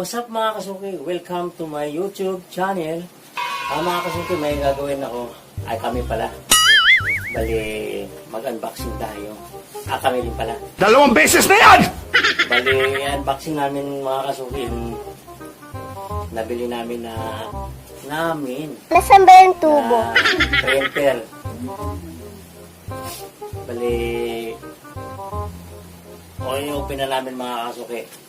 What's up mga kasuki? Welcome to my YouTube channel. Mga kasuki, may gagawin ako. Ay, kami pala. Bali, mag-unboxing tayo. Kami din pala. 2 beses na yan! Bali, unboxing namin mga kasuki. Nabili namin Nasaan ba yung tubo? Printer. Bali, i-open na namin mga kasuki.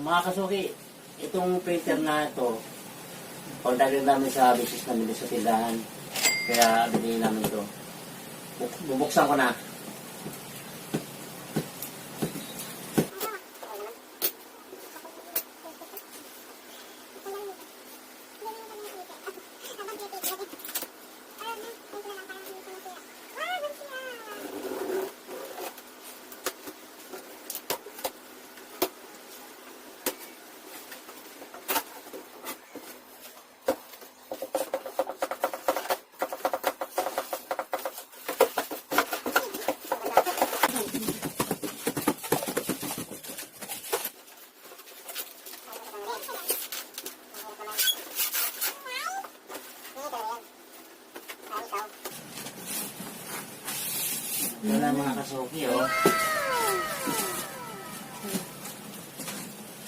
Mga kasuki, itong printer na ito, kontakin namin sa business namin sa tindahan. Kaya binili namin ito. Bubuksan ko na. Wala mga kasuki, oh.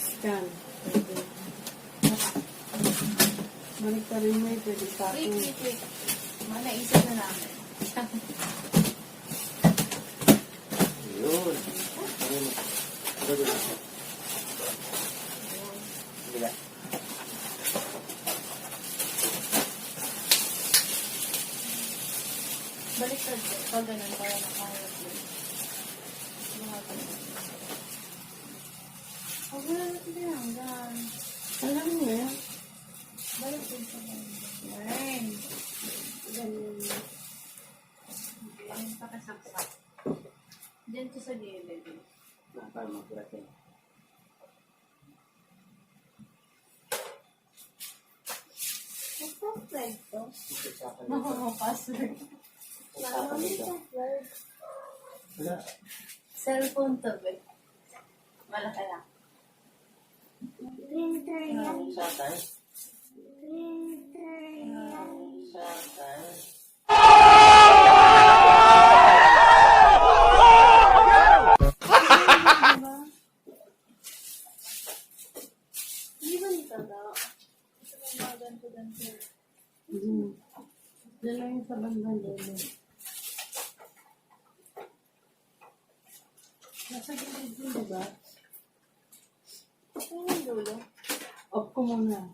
Scan. Balik pa rin mo eh, pwede pa. Wait. Naisip na namin. Yun. Bila. Balik ka dito. Pag ganun, para nakaharap din. Huwag na natin din hanggang. Alam mo yan. Balik din sa ganun. Ganun. Ang pakasaksak. Diyan ko sa gilid. Para magbratin. Ito, flag to. Password. Wala. Cellphone to, be. Malaki lang. Satay. Satay. Hindi ba nito daw? Ito ba mga ganto-ganto? Yan lang yung sa bandang dulo. Nasa gilid din, diba? Ito yung dulo. Off ko muna.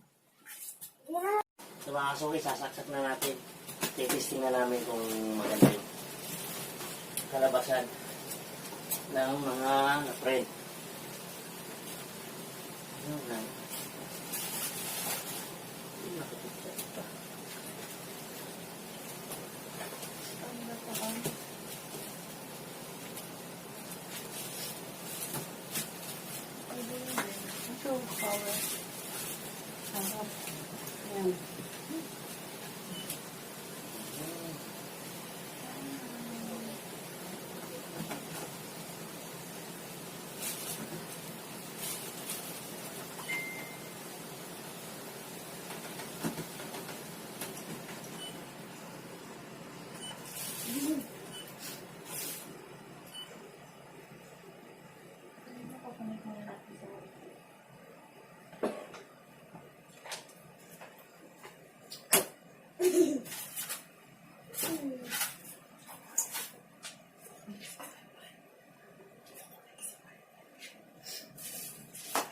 Sa mga kasuki, sasaksak na natin. Titisting na namin kung maganda yung kalabasan ng mga na-print. Yun lang. Ito, power. Harap. Ayan.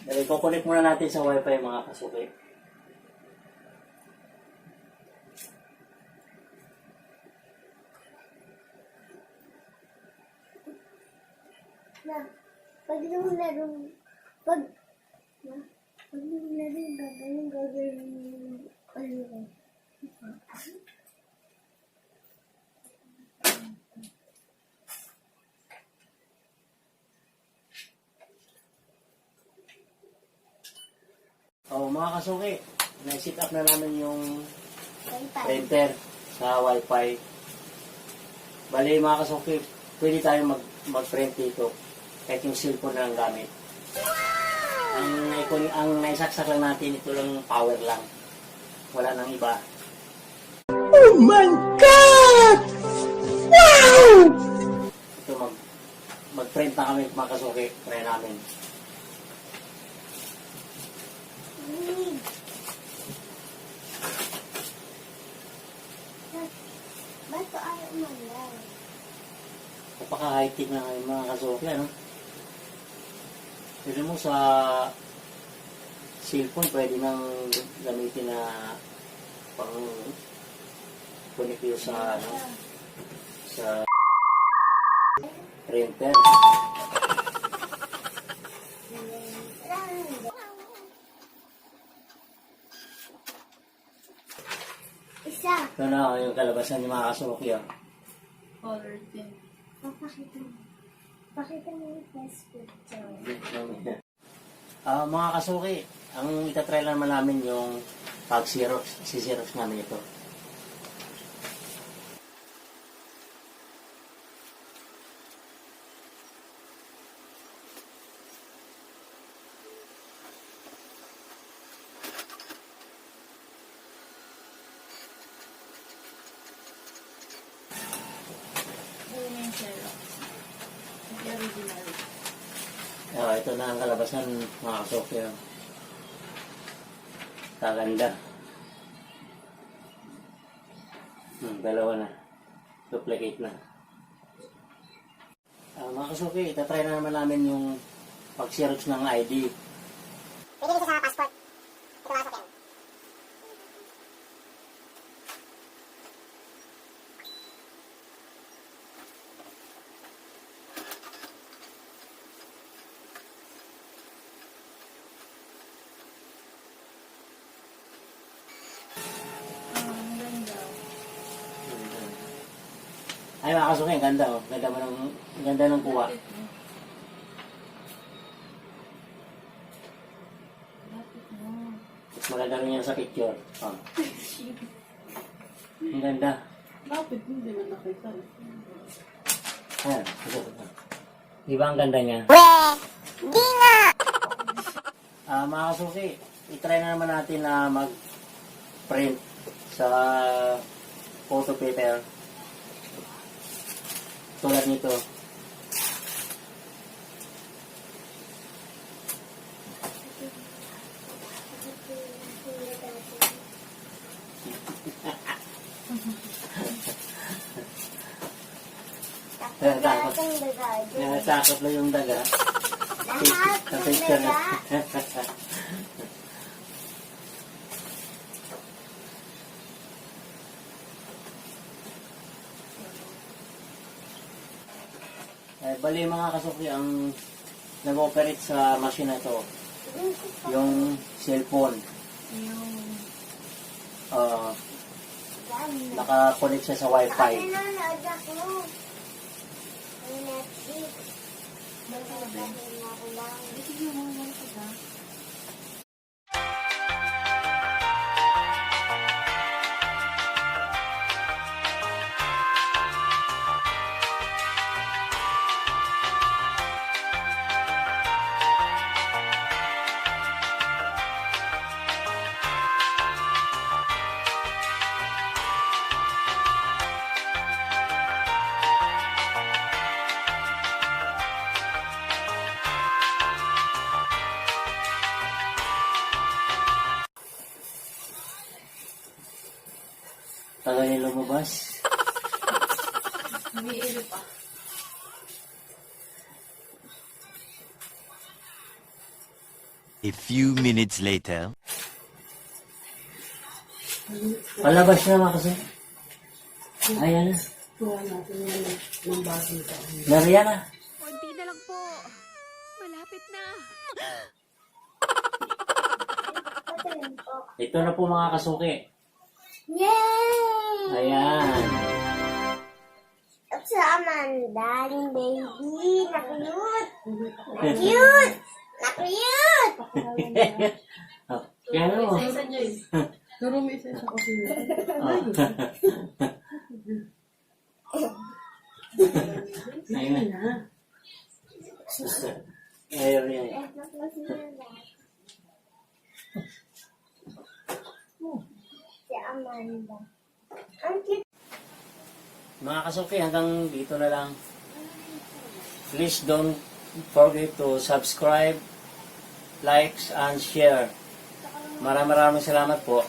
Dahil kukunik muna natin sa wifi mga kasuki. Pag yung laro, pag yung laro, gagawin, Mga kasuki, na-set up na namin yung printer sa wifi. Bali mga kasuki, pwede tayo mag-print dito kahit yung cellphone na ang gamit. Ang naisaksak lang natin, ito lang power lang. Wala nang iba. Ito mag-print na kami mga kasuki. Try namin. Ba't ko ayaw umalay? Napaka-high-tech na kayo mga kasuki, ano? Pwede mo sa cellphone, pwede nang gamitin na pang connect yun sa, ano, sa printer. Isa. Ito na yung kalabasan ng mga kasuki, ah. Color pink. Pakita mo. Pakita mo yung first picture. Mga kasuki, ang itatry lang naman namin yung pag-xerox. Si-xerox namin ito. Ayun na yung Xerox. Yung original. Ito na ang kalabasan mga kasuki. Kaganda. Dalawa na. Duplicate na. Mga kasuki, itatry na naman namin yung pag-xerox ng ID. Pwede rin sa passport. Ito mga sakyan. Ang ganda. Ay mga kasuki, ang ganda oh. Ganda ng kuha. Lapit mo. Lapit mo. Mas maganda rin yan sa picture. Ang ganda. Lapit, hindi man nakita. Ayan. Di ba ang ganda niya? Di nga! Mga kasuki, itry na naman natin na mag-print sa photo paper. Tulad nito. Lahat ng daga. Nasakop lang yung daga. Lahat Sa ng picture na. daga. Bali mga kasuki, ang nag-operate sa machine na to, yung cellphone. Yung Naka-connect siya sa wifi. ano na naadak mo? Ang Netflix. Nagkakaroon na ako lang. Sige mo lang ito. Tagal yung lumabas. Umiilo pa. A few minutes later. Palabas na mga kasi. Ayan na. Kuha natin yan ng bagong taon. Nariyan na. Konti na lang po. Malapit na. Ito na po mga kasuki. Yay! Ayan. At sa Amanda, yung baby, na-cute! Na-cute! Na-cute! Kaya ano? Isa-isa nyo yun. Pero may isa sa kusina. Ayun na. Na. Ayaw niya eh. Si Amanda. Ang cute. Mga kasuki, hanggang dito na lang. Please don't forget to subscribe, likes, and share. Maraming salamat po.